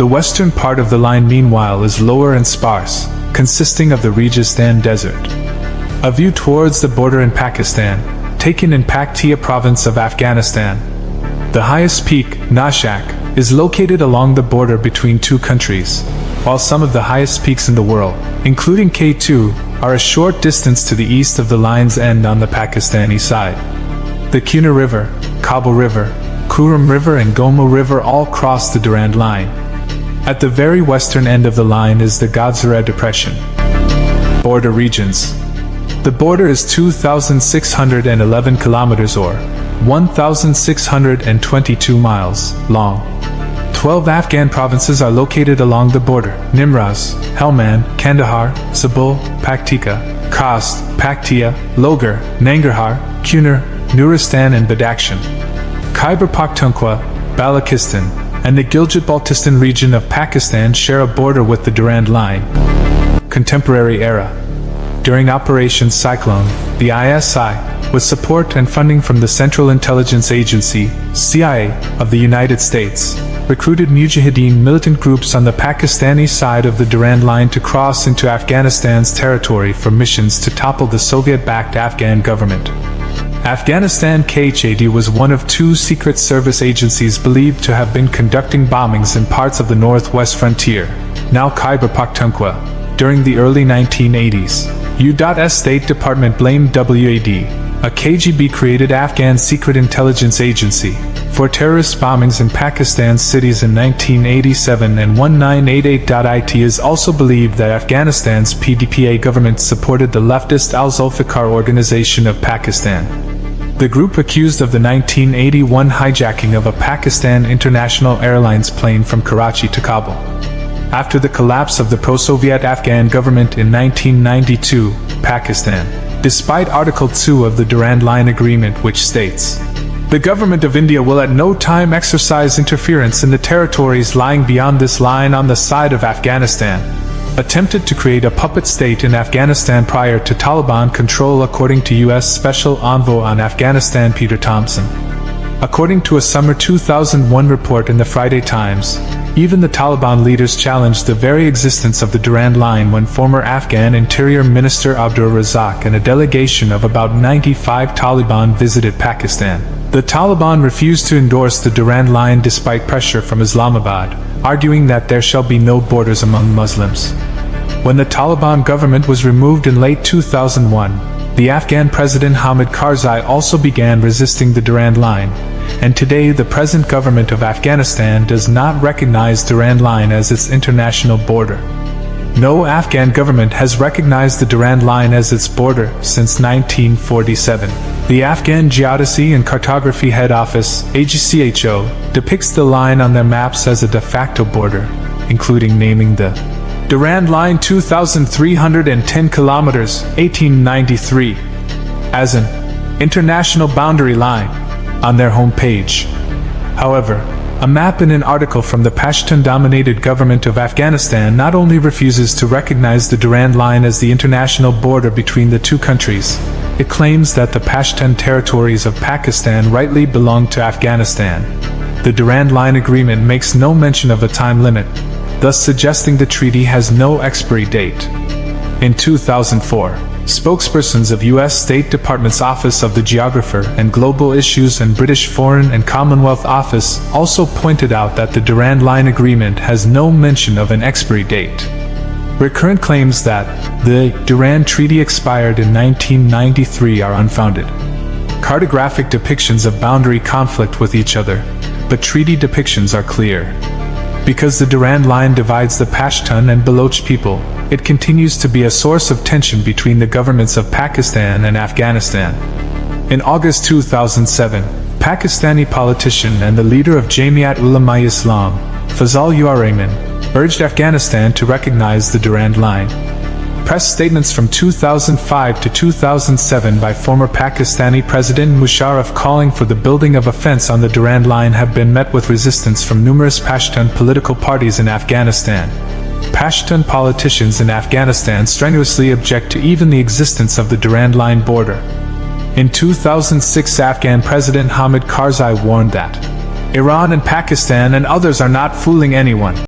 The western part of the line meanwhile is lower and sparse, consisting of the Rajasthan Desert. A view towards the border in Pakistan, taken in Paktia province of Afghanistan. The highest peak, Nashak, is located along the border between two countries, while some of the highest peaks in the world, including K2, are a short distance to the east of the line's end on the Pakistani side. The Kuna River, Kabul River, Kurram River and Gomo River all cross the Durand Line. At the very western end of the line is the Gadzira Depression. Border regions. The border is 2,611 kilometers or 1,622 miles long. 12 Afghan provinces are located along the border: Nimraz, Helmand, Kandahar, Zabul, Paktika, Khost, Paktia, Logar, Nangarhar, Kunar, Nuristan and Badakhshan. Khyber Pakhtunkhwa, Balochistan, and the Gilgit-Baltistan region of Pakistan share a border with the Durand Line. Contemporary era. During Operation Cyclone, the ISI, with support and funding from the Central Intelligence Agency, CIA, of the United States, recruited Mujahideen militant groups on the Pakistani side of the Durand Line to cross into Afghanistan's territory for missions to topple the Soviet-backed Afghan government. Afghanistan KHAD was one of two Secret Service agencies believed to have been conducting bombings in parts of the northwest frontier, now Khyber Pakhtunkhwa, during the early 1980s. U.S. State Department blamed WAD, a KGB-created Afghan secret intelligence agency, for terrorist bombings in Pakistan's cities in 1987 and 1988. It is also believed that Afghanistan's PDPA government supported the leftist Al-Zulfikar Organization of Pakistan. The group accused of the 1981 hijacking of a Pakistan International Airlines plane from Karachi to Kabul. After the collapse of the pro-Soviet Afghan government in 1992, Pakistan, despite Article 2 of the Durand Line Agreement which states, "The government of India will at no time exercise interference in the territories lying beyond this line on the side of Afghanistan," attempted to create a puppet state in Afghanistan prior to Taliban control, according to U.S. Special Envoy on Afghanistan Peter Thompson. According to a summer 2001 report in the Friday Times, even the Taliban leaders challenged the very existence of the Durand Line when former Afghan Interior Minister Abdur Razak and a delegation of about 95 Taliban visited Pakistan. The Taliban refused to endorse the Durand Line despite pressure from Islamabad, arguing that there shall be no borders among Muslims. When the Taliban government was removed in late 2001, the Afghan President Hamid Karzai also began resisting the Durand Line, and today the present government of Afghanistan does not recognize Durand Line as its international border. No Afghan government has recognized the Durand Line as its border since 1947. The Afghan Geodesy and Cartography Head Office, AGCHO, depicts the line on their maps as a de facto border, including naming the Durand Line 2,310 kilometers, 1893, as an international boundary line on their homepage. However, a map in an article from the Pashtun-dominated government of Afghanistan not only refuses to recognize the Durand Line as the international border between the two countries, it claims that the Pashtun territories of Pakistan rightly belong to Afghanistan. The Durand Line Agreement makes no mention of a time limit, thus suggesting the treaty has no expiry date. In 2004, spokespersons of U.S. State Department's Office of the Geographer and Global Issues and British Foreign and Commonwealth Office also pointed out that the Durand Line Agreement has no mention of an expiry date. Recurrent claims that the Durand Treaty expired in 1993 are unfounded. Cartographic depictions of boundary conflict with each other, but treaty depictions are clear. Because the Durand Line divides the Pashtun and Baloch people, it continues to be a source of tension between the governments of Pakistan and Afghanistan. In August 2007, Pakistani politician and the leader of Jamiat Ulama-e-Islam, Fazal Ur-Rahman, urged Afghanistan to recognize the Durand Line. Press statements from 2005 to 2007 by former Pakistani President Musharraf calling for the building of a fence on the Durand Line have been met with resistance from numerous Pashtun political parties in Afghanistan. Pashtun politicians in Afghanistan strenuously object to even the existence of the Durand Line border. In 2006, Afghan President Hamid Karzai warned that Iran and Pakistan and others are not fooling anyone.